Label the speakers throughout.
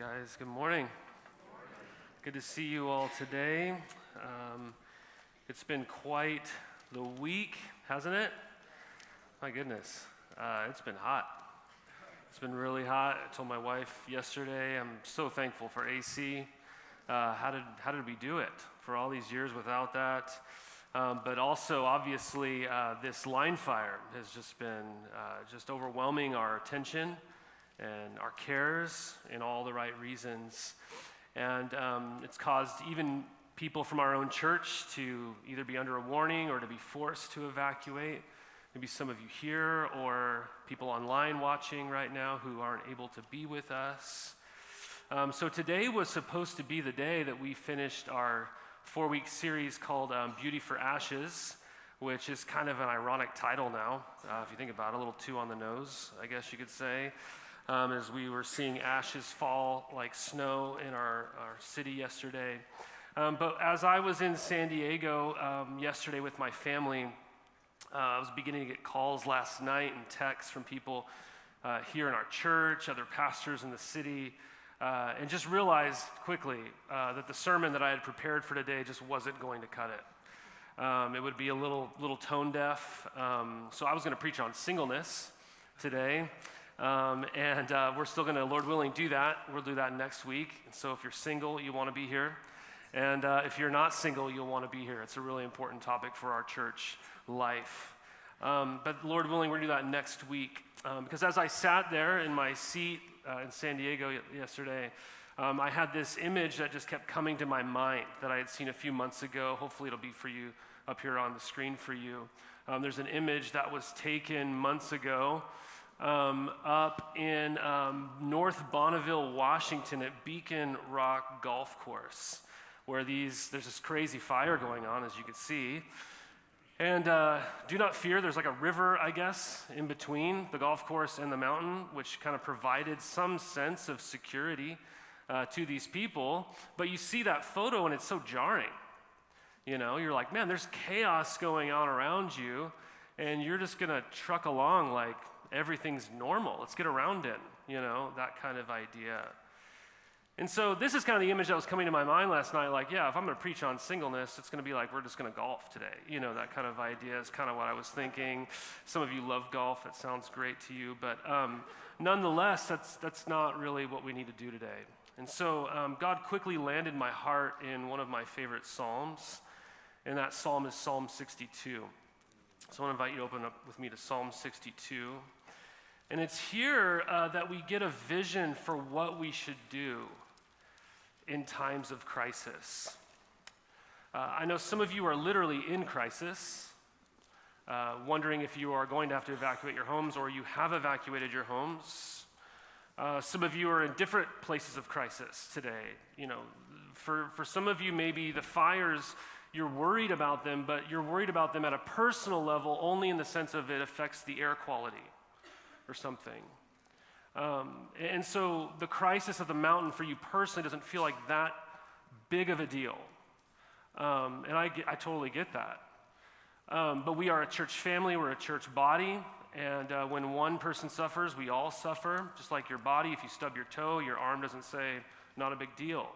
Speaker 1: guys. Good morning. Good to see you all today. It's been quite the week, hasn't it? My goodness, it's been hot. It's been really hot. I told my wife yesterday, I'm so thankful for AC. How did we do it for all these years without that? But also, obviously, this line fire has just been just overwhelming our attention and our cares in all the right reasons. And it's caused even people from our own church to either be under a warning or to be forced to evacuate. Maybe some of you here or people online watching right now who aren't able to be with us. So today was supposed to be the day that we finished our 4-week series called Beauty for Ashes, which is kind of an ironic title now, if you think about it, a little too on the nose, I guess you could say. As we were seeing ashes fall like snow in our city yesterday. But as I was in San Diego yesterday with my family, I was beginning to get calls last night and texts from people here in our church, other pastors in the city, and just realized quickly that the sermon that I had prepared for today just wasn't going to cut it. It would be a little tone deaf. So I was going to preach on singleness today. And we're still going to, Lord willing, do that. We'll do that next week. And so if you're single, you want to be here. And if you're not single, you'll want to be here. It's a really important topic for our church life. But Lord willing, we're going to do that next week. Because as I sat there in my seat in San Diego yesterday, I had this image that just kept coming to my mind that I had seen a few months ago. Hopefully it'll be for you up here on the screen for you. There's an image that was taken months ago up in North Bonneville, Washington at Beacon Rock Golf Course, where there's this crazy fire going on, as you can see. And do not fear, there's like a river, I guess, in between the golf course and the mountain, which kind of provided some sense of security to these people. But you see that photo and it's so jarring. You know, you're like, man, there's chaos going on around you, and you're just gonna truck along like everything's normal. Let's get around it, that kind of idea. And so this is kind of the image that was coming to my mind last night, like, yeah, if I'm going to preach on singleness, it's going to be like we're just going to golf today. That kind of idea is kind of what I was thinking. Some of you love golf. That sounds great to you. But nonetheless, that's not really what we need to do today. And so God quickly landed my heart in one of my favorite Psalms, and that Psalm is Psalm 62. So I want to invite you to open up with me to Psalm 62. And it's here that we get a vision for what we should do in times of crisis. I know some of you are literally in crisis, wondering if you are going to have to evacuate your homes or you have evacuated your homes. Some of you are in different places of crisis today. For some of you, maybe the fires, you're worried about them, but you're worried about them at a personal level only in the sense of it affects the air quality or something. And so the crisis of the mountain for you personally doesn't feel like that big of a deal. And I totally get that. But we are a church family, we're a church body, and when one person suffers, we all suffer. Just like your body, if you stub your toe, your arm doesn't say, not a big deal,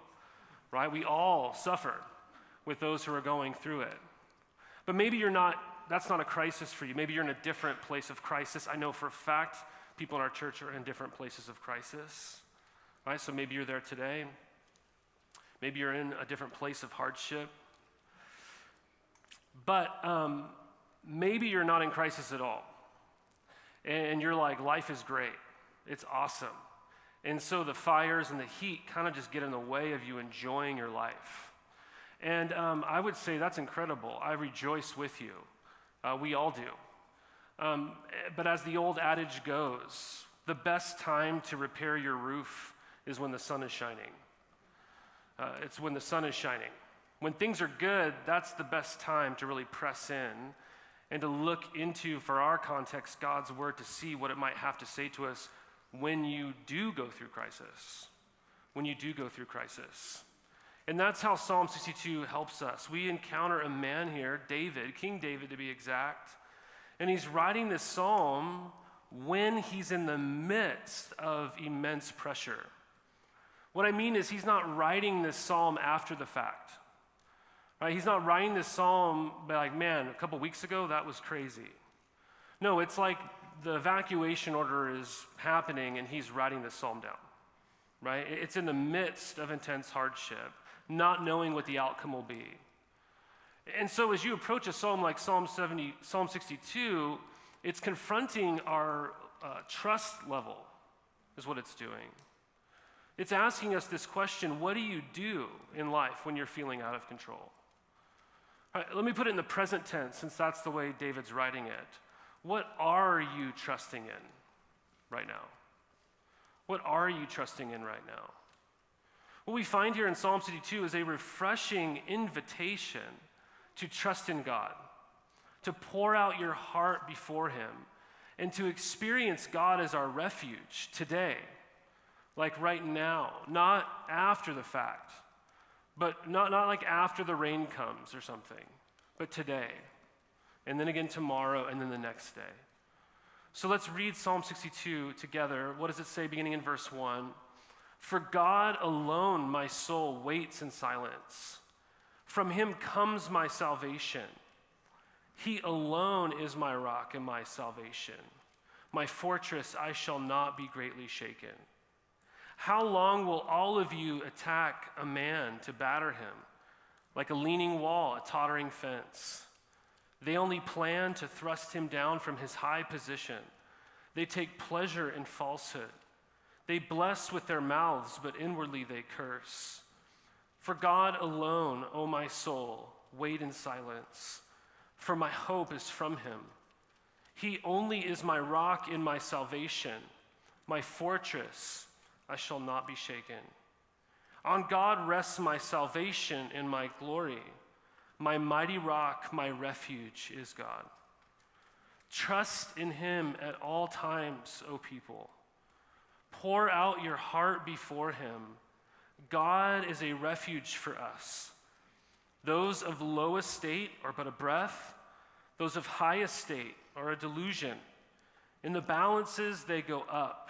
Speaker 1: right? We all suffer with those who are going through it. But maybe that's not a crisis for you. Maybe you're in a different place of crisis. I know for a fact people in our church are in different places of crisis, right? So maybe you're there today. Maybe you're in a different place of hardship. But maybe you're not in crisis at all. And you're like, life is great. It's awesome. And so the fires and the heat kind of just get in the way of you enjoying your life. And I would say that's incredible. I rejoice with you. We all do. But as the old adage goes, the best time to repair your roof is when the sun is shining. It's when the sun is shining. When things are good, that's the best time to really press in and to look into, for our context, God's word to see what it might have to say to us when you do go through crisis. When you do go through crisis. And that's how Psalm 62 helps us. We encounter a man here, David, King David to be exact, and he's writing this psalm when he's in the midst of immense pressure. What I mean is he's not writing this psalm after the fact. Right? He's not writing this psalm by like, man, a couple weeks ago, that was crazy. No, it's like the evacuation order is happening and he's writing this psalm down. Right? It's in the midst of intense hardship, not knowing what the outcome will be. And so as you approach a psalm like Psalm 62, it's confronting our trust level, is what it's doing. It's asking us this question: what do you do in life when you're feeling out of control? All right, let me put it in the present tense, since that's the way David's writing it. What are you trusting in right now? What are you trusting in right now? What we find here in Psalm 62 is a refreshing invitation to trust in God, to pour out your heart before him, and to experience God as our refuge today, like right now, not after the fact, but not like after the rain comes or something, but today, and then again tomorrow, and then the next day. So let's read Psalm 62 together. What does it say beginning in verse 1? For God alone my soul waits in silence. From him comes my salvation. He alone is my rock and my salvation. My fortress, I shall not be greatly shaken. How long will all of you attack a man to batter him? Like a leaning wall, a tottering fence. They only plan to thrust him down from his high position. They take pleasure in falsehood. They bless with their mouths, but inwardly they curse. For God alone, O my soul, wait in silence, for my hope is from him. He only is my rock in my salvation, my fortress, I shall not be shaken. On God rests my salvation and my glory. My mighty rock, my refuge is God. Trust in him at all times, O people. Pour out your heart before him. God is a refuge for us. Those of low estate are but a breath. Those of high estate are a delusion. In the balances they go up.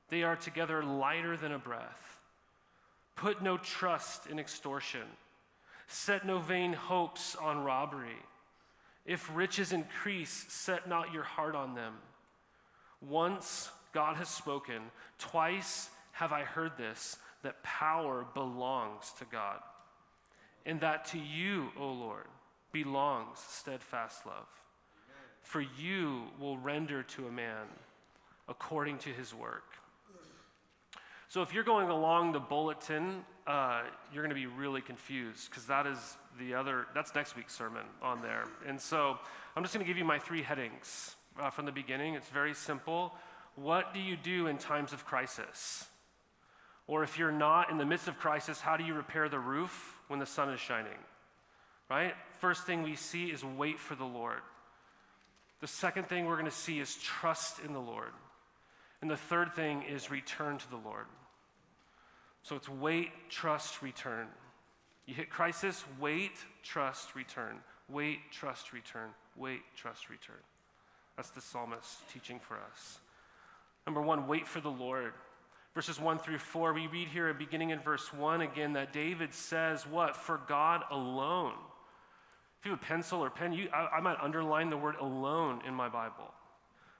Speaker 1: They are together lighter than a breath. Put no trust in extortion. Set no vain hopes on robbery. If riches increase, set not your heart on them. Once God has spoken, twice have I heard this, that power belongs to God, and that to you, O Lord, belongs steadfast love. For you will render to a man according to his work. So if you're going along the bulletin, you're going to be really confused, because that's next week's sermon on there. And so I'm just going to give you my 3 headings from the beginning. It's very simple. What do you do in times of crisis? Or if you're not in the midst of crisis, how do you repair the roof when the sun is shining? Right? First thing we see is wait for the Lord. The second thing we're going to see is trust in the Lord. And the third thing is return to the Lord. So it's wait, trust, return. You hit crisis, wait, trust, return. Wait, trust, return. Wait, trust, return. That's the psalmist teaching for us. Number 1, wait for the Lord. Verses 1 through 4, we read here beginning in verse 1 again that David says what? For God alone. If you have a pencil or pen, I might underline the word alone in my Bible.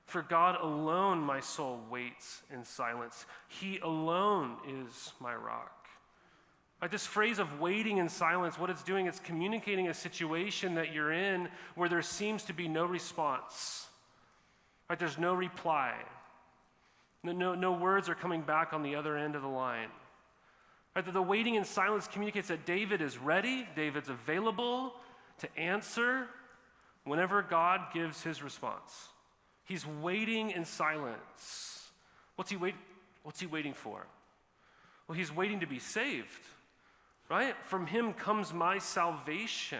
Speaker 1: For God alone my soul waits in silence. He alone is my rock. Like this phrase of waiting in silence, what it's doing, it's communicating a situation that you're in where there seems to be no response. Right? There's no reply. No words are coming back on the other end of the line. Right? The waiting in silence communicates that David is ready, David's available to answer whenever God gives his response. He's waiting in silence. What's he waiting for? Well, he's waiting to be saved, right? From him comes my salvation.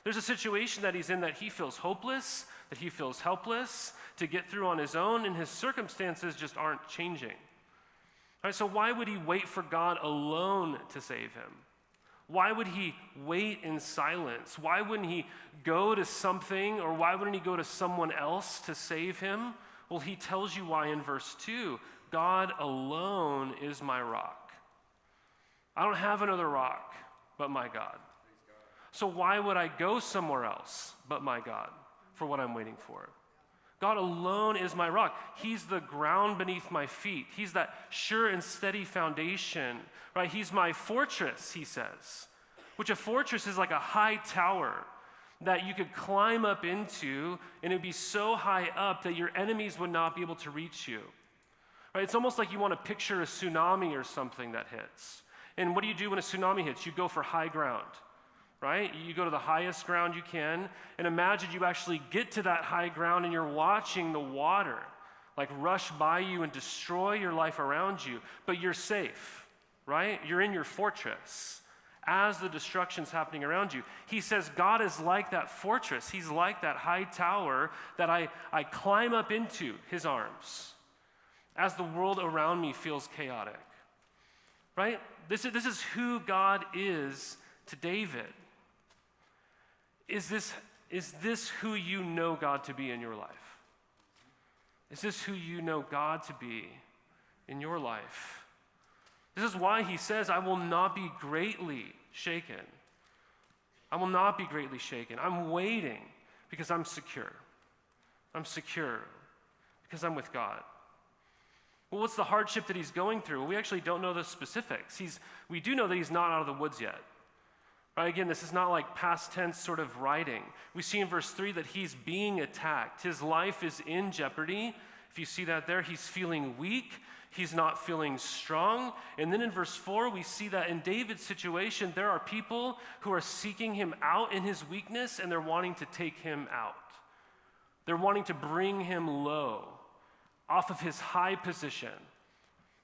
Speaker 1: There's a situation that he's in that he feels hopeless, that he feels helpless to get through on his own, and his circumstances just aren't changing. All right, so why would he wait for God alone to save him? Why would he wait in silence? Why wouldn't he go to something, or why wouldn't he go to someone else to save him? Well, he tells you why in verse 2. God alone is my rock. I don't have another rock but my God. So why would I go somewhere else but my God for what I'm waiting for? God alone is my rock. He's the ground beneath my feet. He's that sure and steady foundation, right? He's my fortress, he says, which a fortress is like a high tower that you could climb up into, and it would be so high up that your enemies would not be able to reach you. Right? It's almost like you want to picture a tsunami or something that hits. And what do you do when a tsunami hits? You go for high ground. Right? You go to the highest ground you can, and imagine you actually get to that high ground and you're watching the water like rush by you and destroy your life around you, but you're safe, right? You're in your fortress as the destruction's happening around you. He says God is like that fortress. He's like that high tower that I climb up into his arms as the world around me feels chaotic, right? This is who God is to David. Is this who you know God to be in your life? Is this who you know God to be in your life? This is why he says, I will not be greatly shaken. I will not be greatly shaken. I'm waiting because I'm secure. I'm secure because I'm with God. Well, what's the hardship that he's going through? Well, we actually don't know the specifics. We do know that he's not out of the woods yet. Right? Again, this is not like past tense sort of writing. We see in verse 3 that he's being attacked. His life is in jeopardy. If you see that there, he's feeling weak. He's not feeling strong. And then in verse 4, we see that in David's situation, there are people who are seeking him out in his weakness, and they're wanting to take him out. They're wanting to bring him low off of his high position.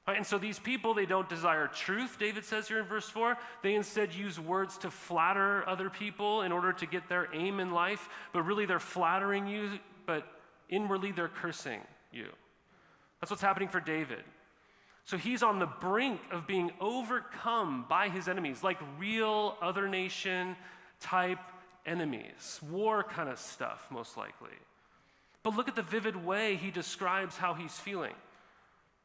Speaker 1: Right, and so these people, they don't desire truth, David says here in verse 4. They instead use words to flatter other people in order to get their aim in life, but really they're flattering you, but inwardly they're cursing you. That's what's happening for David. So he's on the brink of being overcome by his enemies, like real other nation type enemies, war kind of stuff, most likely. But look at the vivid way he describes how he's feeling.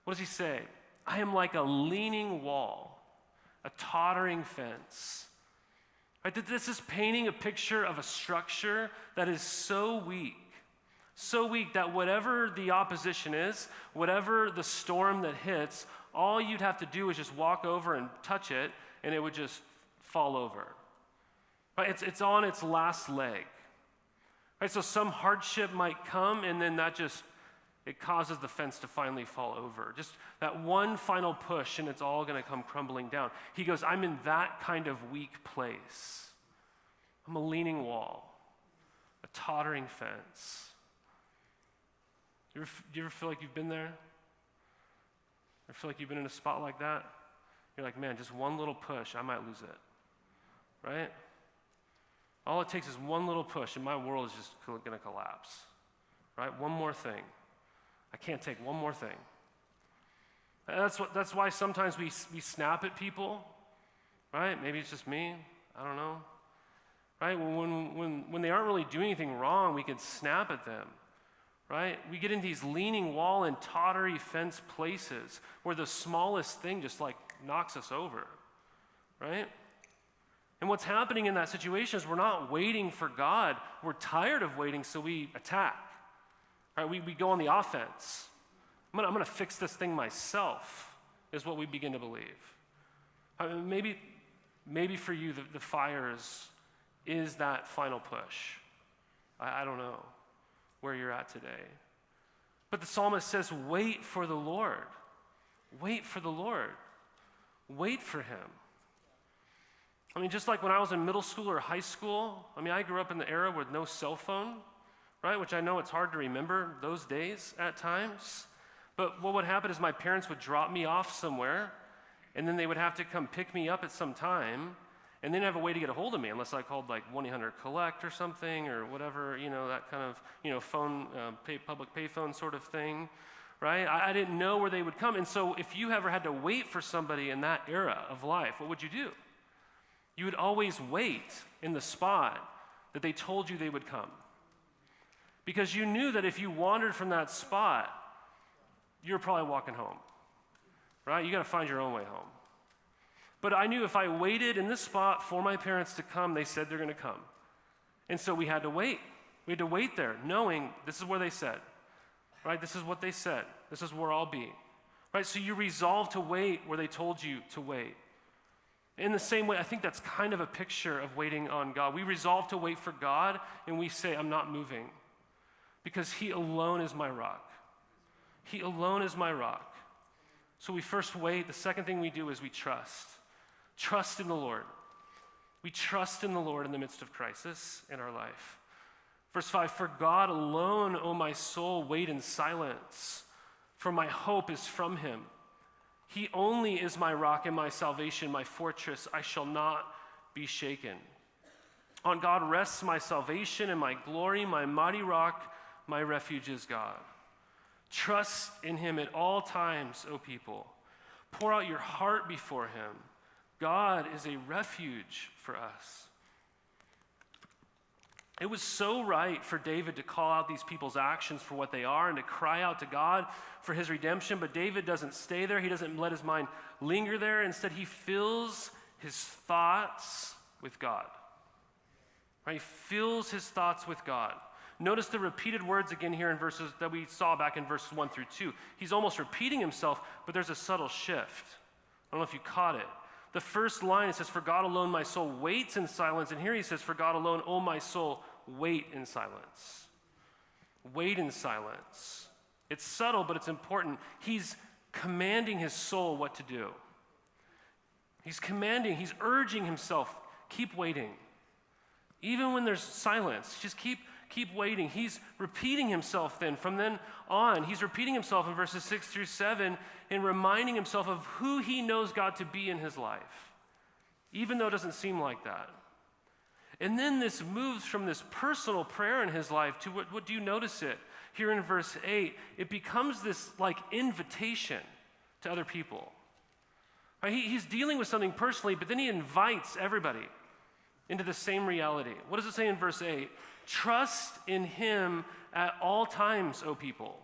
Speaker 1: What does he say? I am like a leaning wall, a tottering fence. Right? This is painting a picture of a structure that is so weak that whatever the opposition is, whatever the storm that hits, all you'd have to do is just walk over and touch it, and it would just fall over. Right? It's on its last leg. Right? So some hardship might come, and then it causes the fence to finally fall over. Just that one final push, and it's all going to come crumbling down. He goes, I'm in that kind of weak place. I'm a leaning wall, a tottering fence. Do you ever feel like you've been there? Or feel like you've been in a spot like that? You're like, man, just one little push, I might lose it, right? All it takes is one little push, and my world is just going to collapse, right? One more thing. I can't take one more thing. That's why sometimes we snap at people, right? Maybe it's just me. I don't know. Right? When they aren't really doing anything wrong, we can snap at them. Right? We get into these leaning wall and tottery fence places where the smallest thing just like knocks us over. Right? And what's happening in that situation is we're not waiting for God. We're tired of waiting, so we attack. Right? We go on the offense. I'm gonna fix this thing myself, is what we begin to believe. I mean, maybe for you, the fire is that final push. I don't know where you're at today. But the psalmist says, wait for the Lord. Wait for the Lord. Wait for him. I mean, just like when I was in middle school or high school, I grew up in the era with no cell phone, right? Which I know it's hard to remember those days at times. But what would happen is my parents would drop me off somewhere, and then they would have to come pick me up at some time, and they didn't have a way to get a hold of me unless I called like 1-800-COLLECT or something or whatever, that kind of, phone, public payphone sort of thing, right? I didn't know where they would come. And so if you ever had to wait for somebody in that era of life, what would you do? You would always wait in the spot that they told you they would come. Because you knew that if you wandered from that spot, you were probably walking home, right? You got to find your own way home. But I knew if I waited in this spot for my parents to come, they said they're going to come. And so we had to wait. We had to wait there, knowing this is where they said, right? This is what they said. This is where I'll be, right? So you resolve to wait where they told you to wait. In the same way, I think that's kind of a picture of waiting on God. We resolve to wait for God, and we say, I'm not moving, because he alone is my rock. He alone is my rock. So we first wait. The second thing we do is we trust. Trust in the Lord. We trust in the Lord in the midst of crisis in our life. Verse 5, for God alone, O my soul, wait in silence, for my hope is from him. He only is my rock and my salvation, my fortress. I shall not be shaken. On God rests my salvation and my glory, my mighty rock, my refuge is God. Trust in him at all times, O people. Pour out your heart before him. God is a refuge for us. It was so right for David to call out these people's actions for what they are and to cry out to God for his redemption, but David doesn't stay there. He doesn't let his mind linger there. Instead, he fills his thoughts with God. Right? He fills his thoughts with God. Notice the repeated words again here in verses that we saw back in verses 1 through 2. He's almost repeating himself, but there's a subtle shift. I don't know if you caught it. The first line, it says, for God alone my soul waits in silence. And here he says, for God alone, oh my soul, wait in silence. Wait in silence. It's subtle, but it's important. He's commanding his soul what to do. He's urging himself, keep waiting. Even when there's silence, just keep waiting. He's repeating himself then. From then on, he's repeating himself in verses 6 through 7 and reminding himself of who he knows God to be in his life, even though it doesn't seem like that. And then this moves from this personal prayer in his life to what do you notice it? Here in verse 8, it becomes this like invitation to other people. Right? He's dealing with something personally, but then he invites everybody into the same reality. What does it say in verse 8? Trust in him at all times, O people.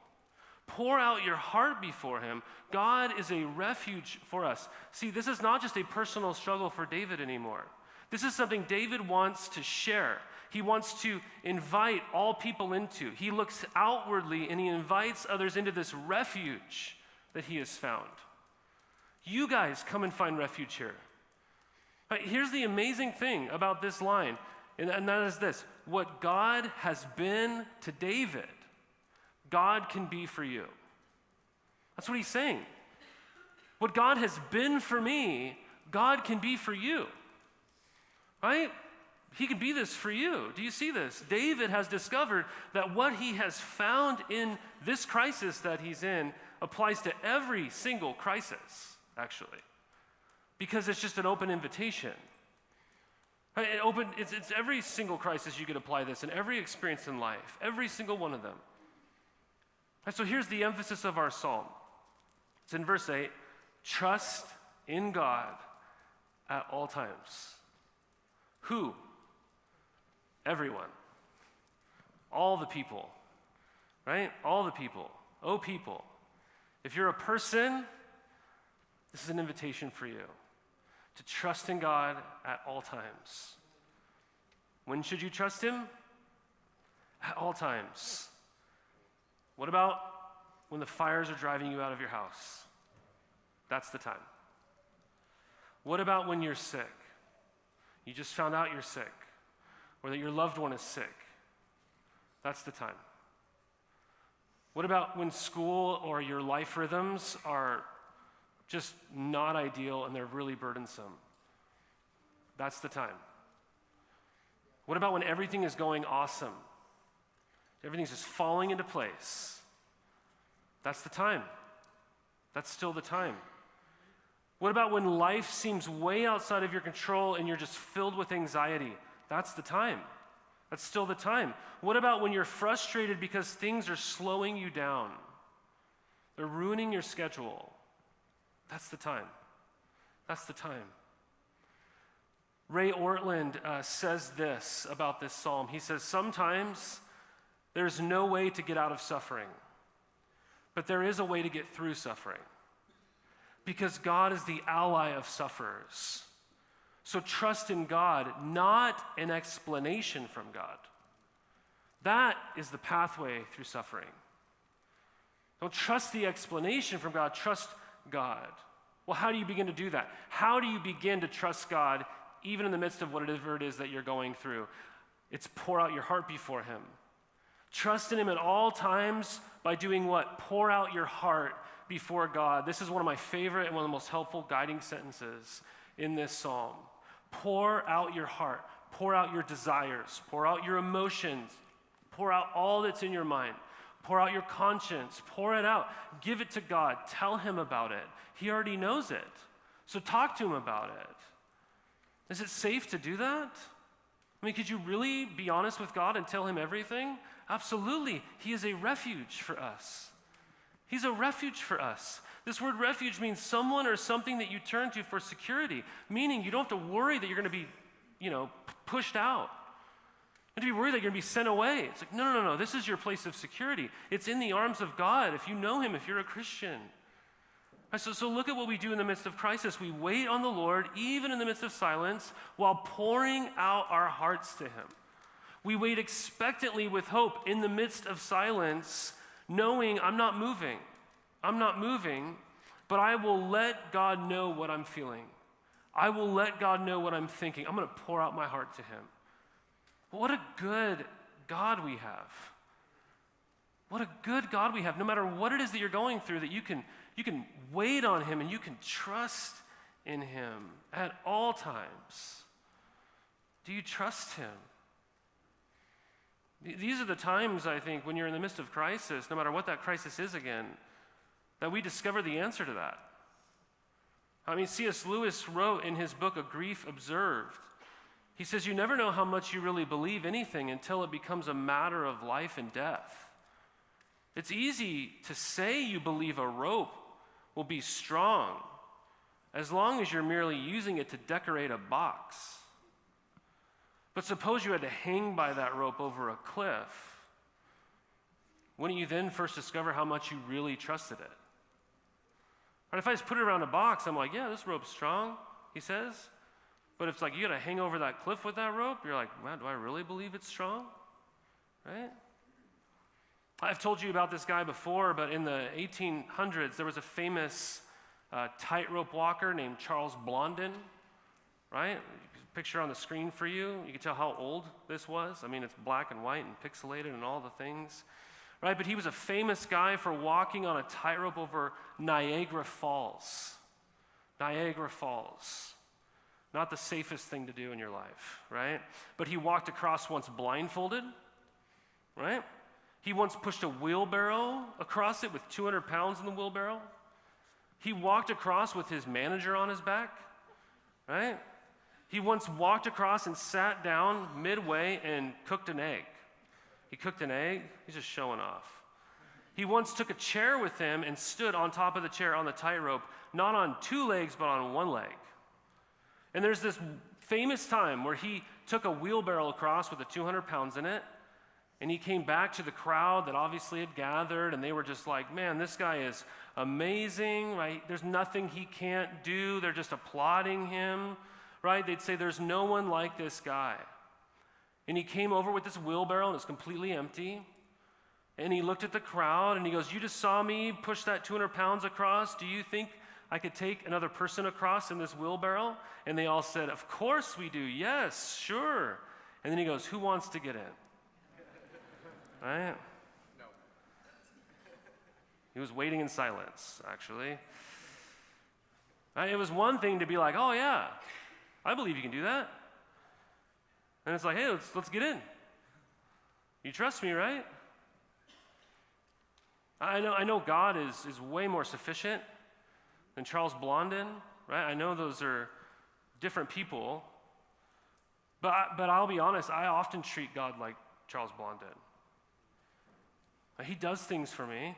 Speaker 1: Pour out your heart before him. God is a refuge for us. See, this is not just a personal struggle for David anymore. This is something David wants to share. He wants to invite all people into. He looks outwardly and he invites others into this refuge that he has found. You guys come and find refuge here. Right, here's the amazing thing about this line, and that is this. What God has been to David, God can be for you. That's what he's saying. What God has been for me, God can be for you. Right? He can be this for you. Do you see this? David has discovered that what he has found in this crisis that he's in applies to every single crisis, actually, because it's just an open invitation. Right? It's every single crisis you could apply this in, every experience in life, every single one of them. Right, so here's the emphasis of our psalm. It's in verse 8, trust in God at all times. Who? Everyone. All the people. Right? All the people. Oh, people. If you're a person, this is an invitation for you to trust in God at all times. When should you trust him? At all times. What about when the fires are driving you out of your house? That's the time. What about when you're sick? You just found out you're sick, or that your loved one is sick. That's the time. What about when school or your life rhythms are just not ideal and they're really burdensome? That's the time. What about when everything is going awesome? Everything's just falling into place. That's the time. That's still the time. What about when life seems way outside of your control and you're just filled with anxiety? That's the time. That's still the time. What about when you're frustrated because things are slowing you down? They're ruining your schedule. That's the time. That's the time. Ray Ortland says this about this psalm. He says, sometimes there's no way to get out of suffering, but there is a way to get through suffering. because God is the ally of sufferers. So trust in God, not an explanation from God. That is the pathway through suffering. Don't trust the explanation from God, trust God. Well, how do you begin to do that? How do you begin to trust God even in the midst of whatever it is that you're going through? It's pour out your heart before him. Trust in him at all times by doing what? Pour out your heart before God. This is one of my favorite and one of the most helpful guiding sentences in this psalm. Pour out your heart. Pour out your desires. Pour out your emotions. Pour out all that's in your mind. Pour out your conscience. Pour it out. Give it to God. Tell him about it. He already knows it. So talk to him about it. Is it safe to do that? I mean, could you really be honest with God and tell him everything? Absolutely. He is a refuge for us. He's a refuge for us. This word refuge means someone or something that you turn to for security, meaning you don't have to worry that you're going to be, pushed out. You don't have to be worried that you're going to be sent away. It's like, no. This is your place of security. It's in the arms of God if you know him, if you're a Christian. So look at what we do in the midst of crisis. We wait on the Lord, even in the midst of silence, while pouring out our hearts to him. We wait expectantly with hope in the midst of silence, knowing I'm not moving, but I will let God know what I'm feeling. I will let God know what I'm thinking. I'm going to pour out my heart to him. What a good God we have. What a good God we have. No matter what it is that you're going through, that you can wait on him and you can trust in him at all times. Do you trust him? These are the times, I think, when you're in the midst of crisis, no matter what that crisis is again, that we discover the answer to that. I mean, C.S. Lewis wrote in his book, A Grief Observed, he says, you never know how much you really believe anything until it becomes a matter of life and death. It's easy to say you believe a rope will be strong as long as you're merely using it to decorate a box. But suppose you had to hang by that rope over a cliff. Wouldn't you then first discover how much you really trusted it? Right, if I just put it around a box, I'm like, yeah, this rope's strong, he says. But if it's like you got to hang over that cliff with that rope, you're like, man, do I really believe it's strong? Right? I've told you about this guy before, but in the 1800s, there was a famous tightrope walker named Charles Blondin, right? Picture on the screen for you. You can tell how old this was. I mean, it's black and white and pixelated and all the things, right? But he was a famous guy for walking on a tightrope over Niagara Falls. Niagara Falls. Not the safest thing to do in your life, right? But he walked across once blindfolded, right? He once pushed a wheelbarrow across it with 200 pounds in the wheelbarrow. He walked across with his manager on his back, right? He once walked across and sat down midway and cooked an egg. He cooked an egg. He's just showing off. He once took a chair with him and stood on top of the chair on the tightrope, not on two legs, but on one leg. And there's this famous time where he took a wheelbarrow across with the 200 pounds in it, and he came back to the crowd that obviously had gathered, and they were just like, man, this guy is amazing, right? There's nothing he can't do. They're just applauding him, right? They'd say, there's no one like this guy. And he came over with this wheelbarrow, and it's completely empty. And he looked at the crowd, and he goes, you just saw me push that 200 pounds across. Do you think I could take another person across in this wheelbarrow? And they all said, of course we do. Yes, sure. And then he goes, who wants to get in? Right? No. He was waiting in silence, actually. Right? It was one thing to be like, oh yeah, I believe you can do that. And it's like, hey, let's get in. You trust me, right? I know God is way more sufficient than Charles Blondin, right? I know those are different people. But I'll be honest, I often treat God like Charles Blondin. He does things for me.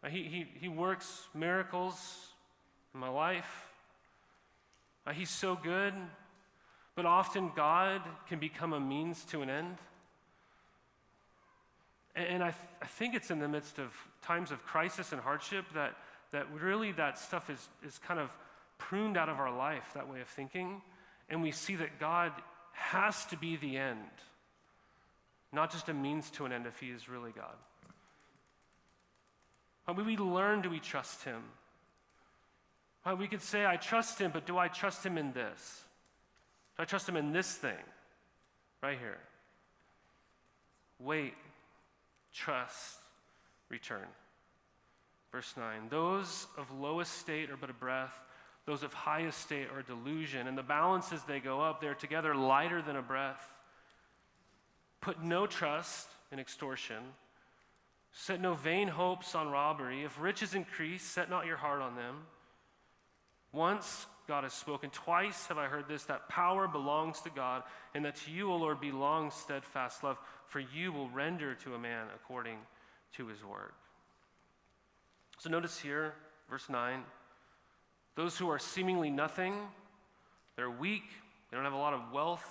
Speaker 1: He works miracles in my life. He's so good, but often God can become a means to an end. And I think it's in the midst of times of crisis and hardship that that really that stuff is kind of pruned out of our life, that way of thinking, and we see that God has to be the end, not just a means to an end if he is really God. When we learn, do we trust him? We could say, I trust him, but do I trust him in this? Do I trust him in this thing? Right here. Wait, trust, return. Verse 9, those of low estate are but a breath, those of high estate are a delusion, and the balances they go up, they're together lighter than a breath. Put no trust in extortion. Set no vain hopes on robbery. If riches increase, set not your heart on them. Once God has spoken, twice have I heard this, that power belongs to God, and that to you, O Lord, belongs steadfast love, for you will render to a man according to his word. So notice here, verse 9, those who are seemingly nothing, they're weak, they don't have a lot of wealth,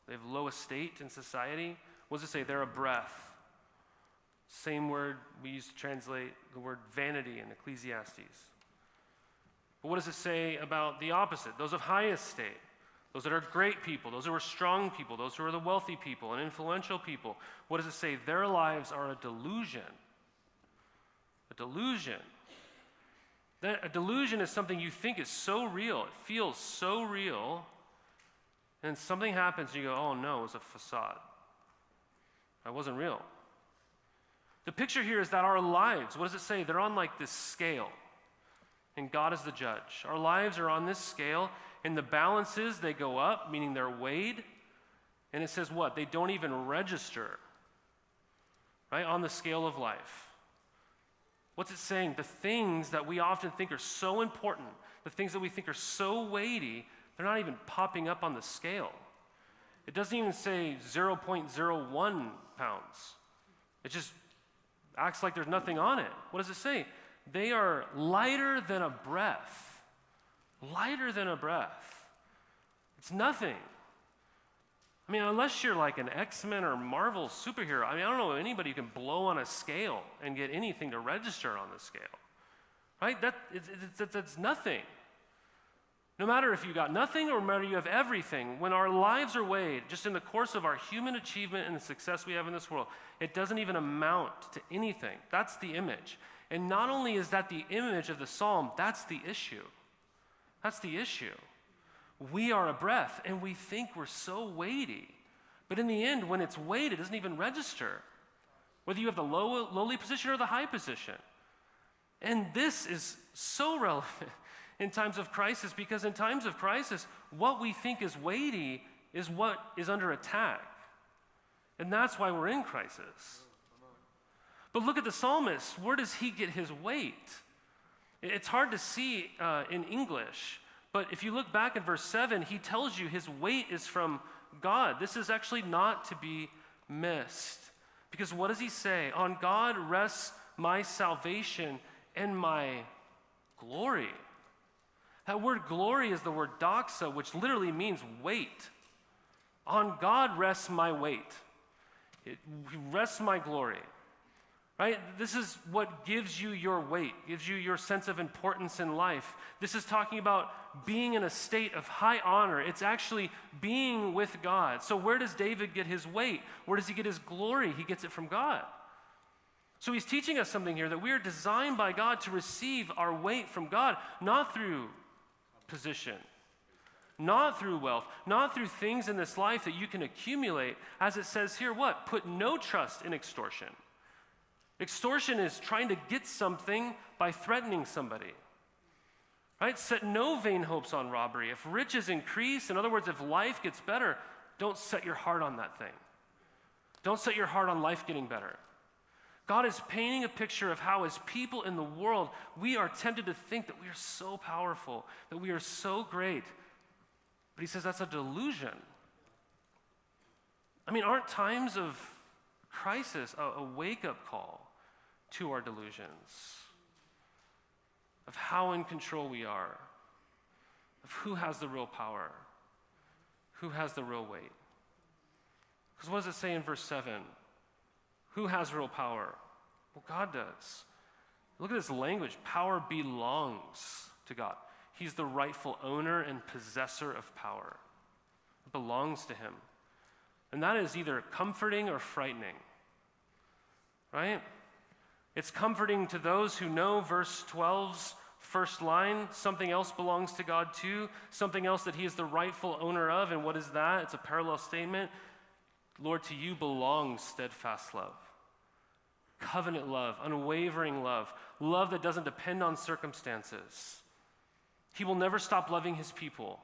Speaker 1: they have low estate in society. What does it say? They're a breath. Same word we use to translate the word vanity in Ecclesiastes. But what does it say about the opposite? Those of high estate, those that are great people, those who are strong people, those who are the wealthy people and influential people. What does it say? Their lives are a delusion. A delusion. A delusion is something you think is so real, it feels so real, and something happens and you go, oh no, it was a facade. That wasn't real. The picture here is that our lives, what does it say? They're on like this scale, and God is the judge. Our lives are on this scale, and the balances, they go up, meaning they're weighed, and it says what? They don't even register, right, on the scale of life. What's it saying? The things that we often think are so important, the things that we think are so weighty, they're not even popping up on the scale. It doesn't even say 0.01 pounds. It just acts like there's nothing on it. What does it say? They are lighter than a breath. Lighter than a breath. It's nothing. I mean, unless you're like an X-Men or Marvel superhero, I don't know anybody who can blow on a scale and get anything to register on the scale. Right? That's nothing. No matter if you got nothing or no matter you have everything, when our lives are weighed, just in the course of our human achievement and the success we have in this world, it doesn't even amount to anything. That's the image. And not only is that the image of the psalm, that's the issue. That's the issue. We are a breath, and we think we're so weighty. But in the end, when it's weighed, it doesn't even register, whether you have the lowly position or the high position. And this is so relevant in times of crisis, because in times of crisis, what we think is weighty is what is under attack. And that's why we're in crisis. But look at the psalmist. Where does he get his weight? It's hard to see in English. But if you look back at verse 7, he tells you his weight is from God. This is actually not to be missed. Because what does he say? On God rests my salvation and my glory. That word glory is the word doxa, which literally means weight. On God rests my weight. He rests my glory. Right? This is what gives you your weight, gives you your sense of importance in life. This is talking about being in a state of high honor. It's actually being with God. So where does David get his weight? Where does he get his glory? He gets it from God. So he's teaching us something here, that we are designed by God to receive our weight from God, not through position, not through wealth, not through things in this life that you can accumulate. As it says here, what? Put no trust in extortion. Extortion is trying to get something by threatening somebody. Right? Set no vain hopes on robbery. If riches increase, in other words, if life gets better, don't set your heart on that thing. Don't set your heart on life getting better. God is painting a picture of how, as people in the world, we are tempted to think that we are so powerful, that we are so great. But he says that's a delusion. I mean, aren't times of crisis a wake-up call to our delusions of how in control we are, of who has the real power, who has the real weight? Because what does it say in verse 7? Who has real power? Well, God does. Look at this language. Power belongs to God. He's the rightful owner and possessor of power. It belongs to him. And that is either comforting or frightening, right? It's comforting to those who know verse 12's first line, something else belongs to God too, something else that he is the rightful owner of. And what is that? It's a parallel statement. Lord, to you belongs steadfast love, covenant love, unwavering love, love that doesn't depend on circumstances. He will never stop loving his people.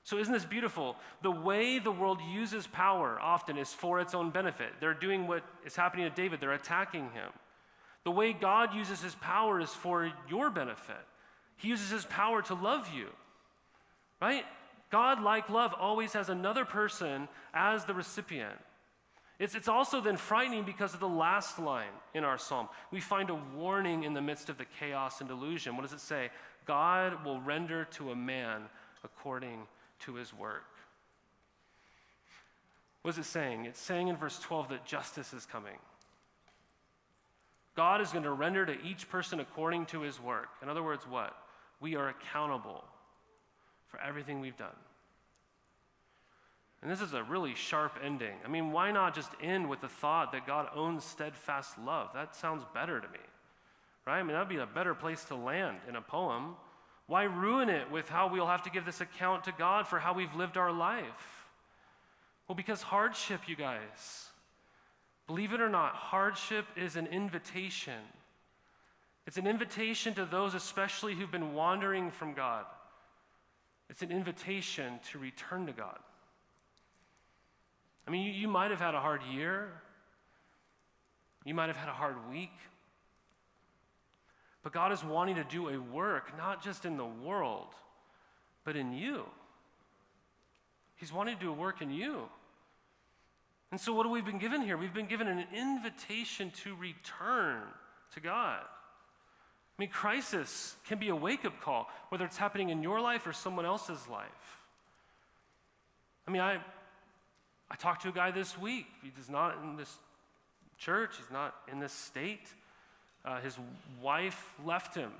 Speaker 1: So isn't this beautiful? The way the world uses power often is for its own benefit. They're doing what is happening to David. They're attacking him. The way God uses his power is for your benefit. He uses his power to love you, right? God, like love, always has another person as the recipient. It's also then frightening because of the last line in our psalm. We find a warning in the midst of the chaos and delusion. What does it say? God will render to a man according to his work. What is it saying? It's saying in verse 12 that justice is coming. God is going to render to each person according to his work. In other words, what? We are accountable for everything we've done. And this is a really sharp ending. I mean, why not just end with the thought that God owns steadfast love? That sounds better to me, right? I mean, that would be a better place to land in a poem. Why ruin it with how we'll have to give this account to God for how we've lived our life? Well, because hardship, you guys, believe it or not, hardship is an invitation. It's an invitation to those especially who've been wandering from God. It's an invitation to return to God. I mean, you might have had a hard year. You might have had a hard week. But God is wanting to do a work, not just in the world, but in you. He's wanting to do a work in you. And so what have we been given here? We've been given an invitation to return to God. I mean, crisis can be a wake-up call, whether it's happening in your life or someone else's life. I mean, I talked to a guy this week. He's not in this church. He's not in this state. His wife left him.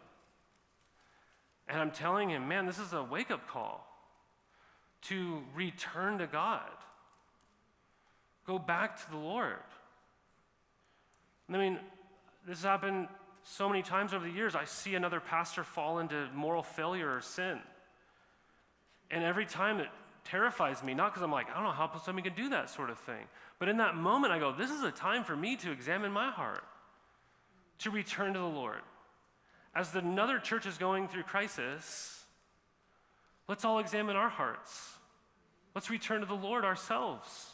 Speaker 1: And I'm telling him, man, this is a wake-up call to return to God. Go back to the Lord. I mean, this has happened so many times over the years. I see another pastor fall into moral failure or sin. And every time it terrifies me, not because I'm like, I don't know how somebody can do that sort of thing. But in that moment, I go, this is a time for me to examine my heart, to return to the Lord. As another church is going through crisis, let's all examine our hearts. Let's return to the Lord ourselves.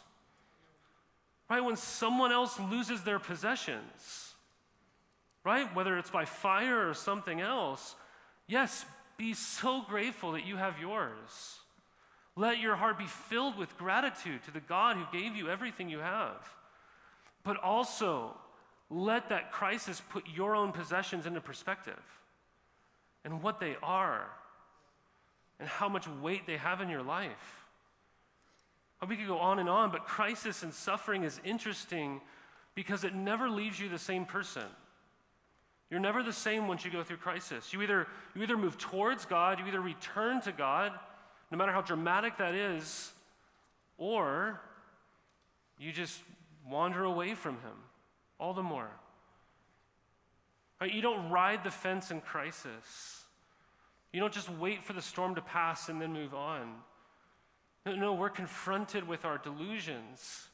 Speaker 1: Right? When someone else loses their possessions, right? Whether it's by fire or something else, yes, be so grateful that you have yours. Let your heart be filled with gratitude to the God who gave you everything you have. But also, let that crisis put your own possessions into perspective and what they are and how much weight they have in your life. We could go on, but crisis and suffering is interesting because it never leaves you the same person. You're never the same once you go through crisis. You either move towards God, you either return to God, no matter how dramatic that is, or you just wander away from him all the more. Right? You don't ride the fence in crisis. You don't just wait for the storm to pass and then move on. No, we're confronted with our delusions.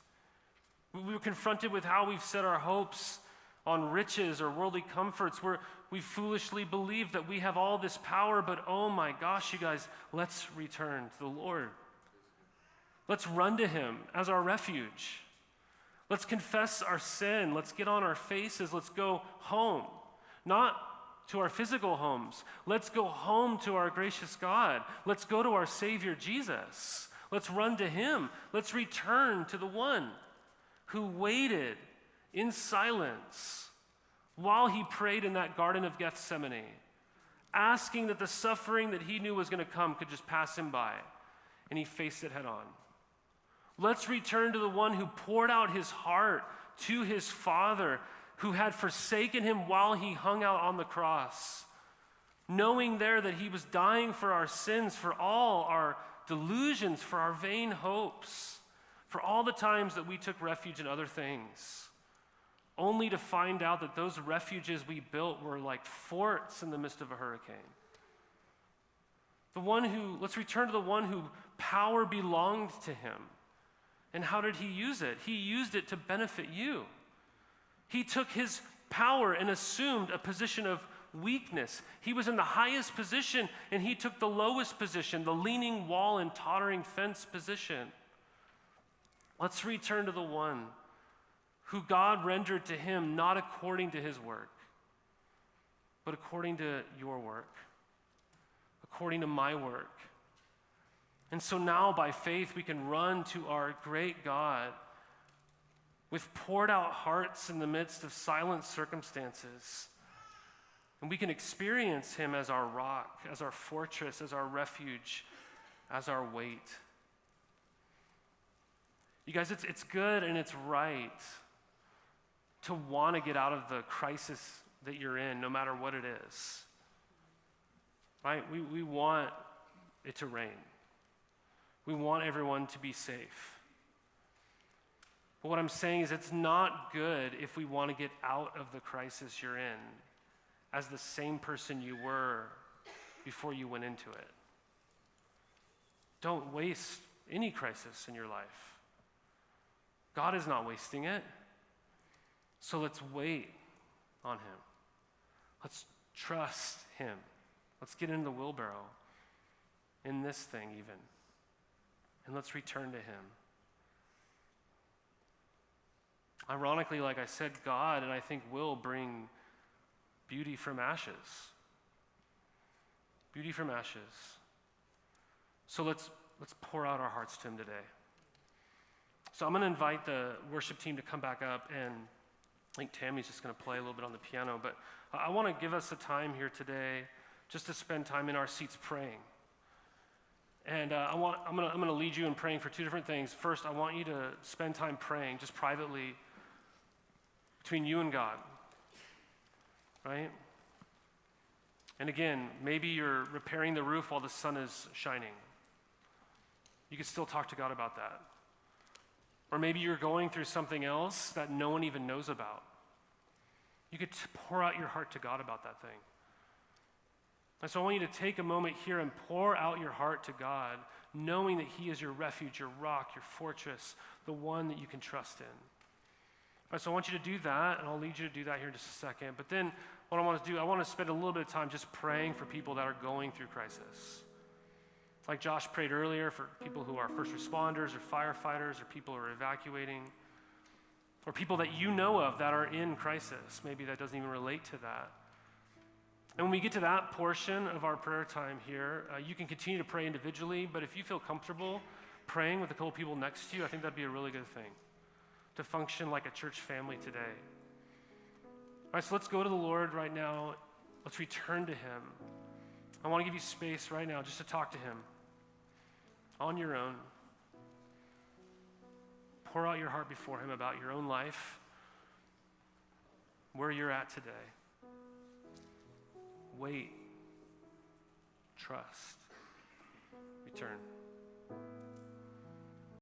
Speaker 1: We're confronted with how we've set our hopes on riches or worldly comforts, where we foolishly believe that we have all this power, but oh my gosh, you guys, let's return to the Lord. Let's run to him as our refuge. Let's confess our sin. Let's get on our faces. Let's go home. Not to our physical homes. Let's go home to our gracious God. Let's go to our Savior Jesus. Let's run to him. Let's return to the one who waited in silence while he prayed in that Garden of Gethsemane, asking that the suffering that he knew was going to come could just pass him by, and he faced it head on. Let's return to the one who poured out his heart to his Father, who had forsaken him while he hung out on the cross, knowing there that he was dying for our sins, for all our delusions, for our vain hopes, for all the times that we took refuge in other things, only to find out that those refuges we built were like forts in the midst of a hurricane. Let's return to the one who power belonged to him. And how did he use it? He used it to benefit you. He took his power and assumed a position of weakness. He was in the highest position, and he took the lowest position, the leaning wall and tottering fence position. Let's return to the one who God rendered to him not according to his work, but according to your work, according to my work. And so now, by faith, we can run to our great God with poured out hearts in the midst of silent circumstances. And we can experience him as our rock, as our fortress, as our refuge, as our weight. You guys, it's good and it's right to want to get out of the crisis that you're in, no matter what it is. Right? We want it to rain. We want everyone to be safe. But what I'm saying is it's not good if we want to get out of the crisis you're in as the same person you were before you went into it. Don't waste any crisis in your life. God is not wasting it. So let's wait on him. Let's trust him. Let's get into the wheelbarrow in this thing even. And let's return to him. Ironically, like I said, God, and I think will bring beauty from ashes. Beauty from ashes. So let's pour out our hearts to him today. So I'm going to invite the worship team to come back up, and I think Tammy's just going to play a little bit on the piano, but I want to give us a time here today just to spend time in our seats praying. And I'm going to lead you in praying for two different things. First, I want you to spend time praying just privately between you and God, right? And again, maybe you're repairing the roof while the sun is shining. You can still talk to God about that. Or maybe you're going through something else that no one even knows about. You could pour out your heart to God about that thing. And so I want you to take a moment here and pour out your heart to God, knowing that he is your refuge, your rock, your fortress, the one that you can trust in. All right, so I want you to do that, and I'll lead you to do that here in just a second. But then what I want to do, I want to spend a little bit of time just praying for people that are going through crisis. Like Josh prayed earlier for people who are first responders or firefighters or people who are evacuating, or people that you know of that are in crisis. Maybe that doesn't even relate to that. And when we get to that portion of our prayer time here, you can continue to pray individually, but if you feel comfortable praying with a couple people next to you, I think that'd be a really good thing, to function like a church family today. All right, so let's go to the Lord right now. Let's return to him. I want to give you space right now just to talk to him on your own. Pour out your heart before him about your own life, where you're at today. Wait, trust, return.